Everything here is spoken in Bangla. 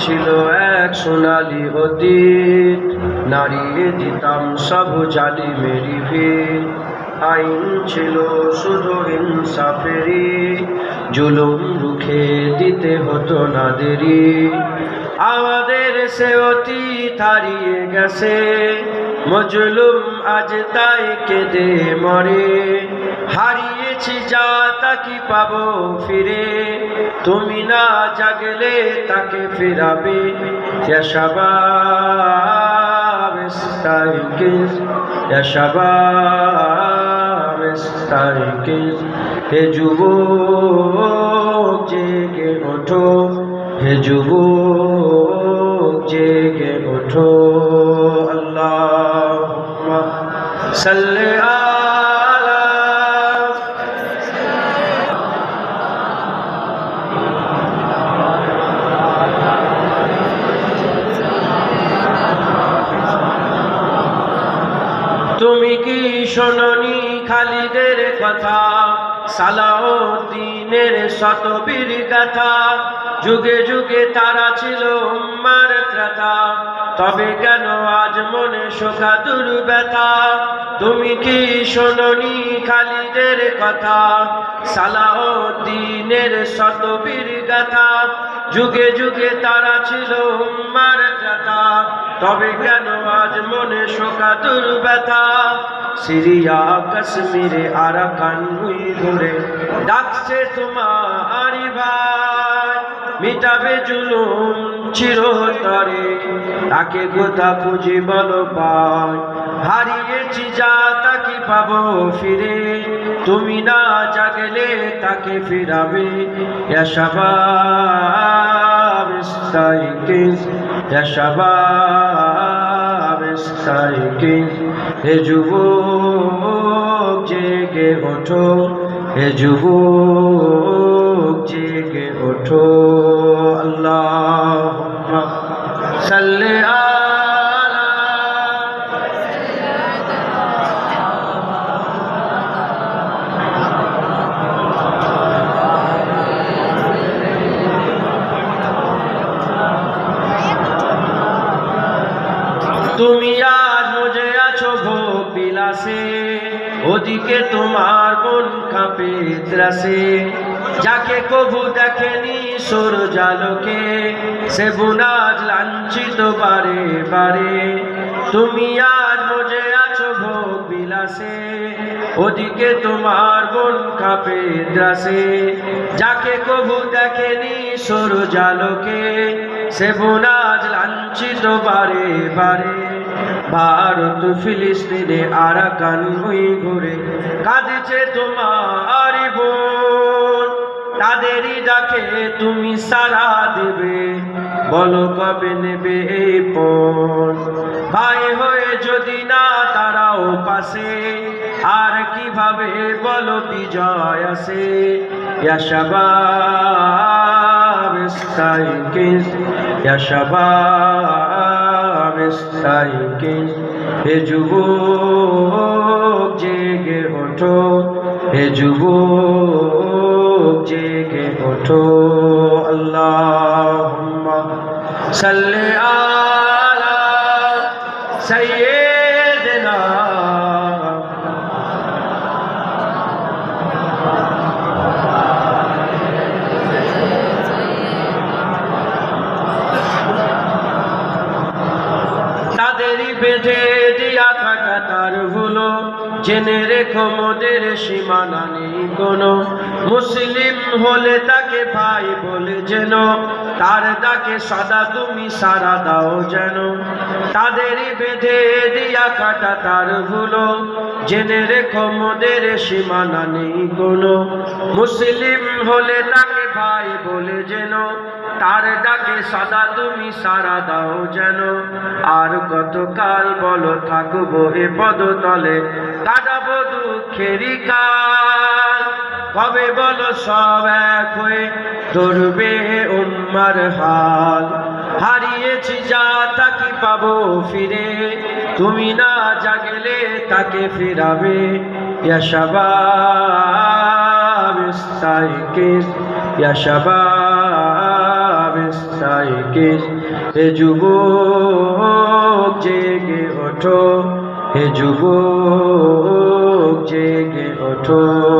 ছিল এক সোনালি অতীত, নাড়িয়ে দিতাম সব জালিমেরই ভিত। আইন ছিল শুধু ইনসাফেরই, জুলুম রুখে দিতে হতো না দেরি। আমাদের সে অতীত হারিয়ে গেছে, মজলুম আজ তাই কেঁদে মরে। হারিয়েছি যা তা কি পাবো ফিরে, তুমি না জাগলে তাকে ফেরাবে। ইয়া শাবাব ইস্তাইকিজ, ইয়া শাবাব ইস্তাইকিজ। হে যুবক জেগে ওঠো, হে যুবক জেগে ওঠো। আল্লাহুম্মা সাল্লি আলা। তুমি কি শোনোনি খালিদের কথা, সালাউদ্দিনের শতবীর গাথা? যুগে যুগে তারা ছিল উম্মার ত্রাতা, তবে কেন আজ মনে শোকাতুর ব্যথা? তুমি কি শোনোনি খালিদের কথা, সালাউদ্দিনের শতবীর গাথা? যুগে যুগে তারা ছিল উম্মার ত্রাতা, তবে কেন আজ মনে শোকাতুর ব্যথা? সিরিয়া কাশ্মীরে আরাকান উইঘুরে ডাকছে তোমারি ভাই, মিটাবে জুলুম চিরতরে, তাকে কোথা খুঁজি বলো পাই। হারিয়েছি যা তা কি পাবো ফিরে, তুমি না জাগলে তাকে ফিরাবে। ইয়া শাবাব ইস্তাইকিজ, ইয়া শাবাব ইস্তাইকিজ। হে যুবক জেগে ওঠো, হে যুবক জেগে ওঠো। আল্লাহুম্মা সাল্লি আলা। তুমি আজ মজে আছো ভোগ বিলাসে, ওদিকে তোমার মন কাঁপে ত্রাসে। যাকে কবু দেখেনি সূর্যালোকে, সে বুনাজ লাঞ্ছিত বারে বারে। তুমি আজ মজে আছো ভোগ বিলাসে, ওদিকে তোমার মন কাঁপে ত্রাসে। যাকে কবু দেখেনি সূর্যালোকে, সে বুনাজ লাঞ্ছিত বারে বারে। ভারত ফিলিস্তিনে আরাকান উইঘুরে কাঁদছে তোমার বোন, তাদেরই ডাকে তুমি সাড়া দেবে, বলো কবে নেবে এই পণ। ভাই হয়ে যদি না তারাও পাশে, আর কিভাবে বলো বিজয় আসে। ইয়া শাবাব ইস্তাইকিজ, ইয়া শাবাব ইস্তাইকিজ। হে যুবক জেগে ওঠো, হে যুবক জেগে ওঠো। আল্লাহুম্মা সাল্লি আলা সাইয়্যিদিনা। তাদেরই বেঁধে দিয়া থাকা তার ভুলো, জেনে রেখো মোদের সীমানা নেই কোনো। মুসলিম হলে তাকে ভাই বলে যেন, তার ডাকে সদা তুমি সাড়া দাও যেন। তাদেরই বেঁধে দিয়া কাটা তার ভুলো, জেনে রেখো মোদের সীমানা নেই কোনো। মুসলিম হলে তাকে ভাই বলে যেন, তার ডাকে সদা তুমি সাড়া দাও যেন। আর কতকাল বলো থাকবো এ পদতলে, কাটাবো দুঃখেরই কাল। কবে বলো সব এক হয়ে ধরবে উম্মার হাল। হারিয়েছি যা তা কি পাবো ফিরে, তুমি না জাগলে তাকে ফিরাবে। ইয়া শাবাব ইস্তাইকিজ, ইয়া শাবাব ইস্তাইকিজ। চায় কে? হে যুবক জেগে ওঠো, হে যুবক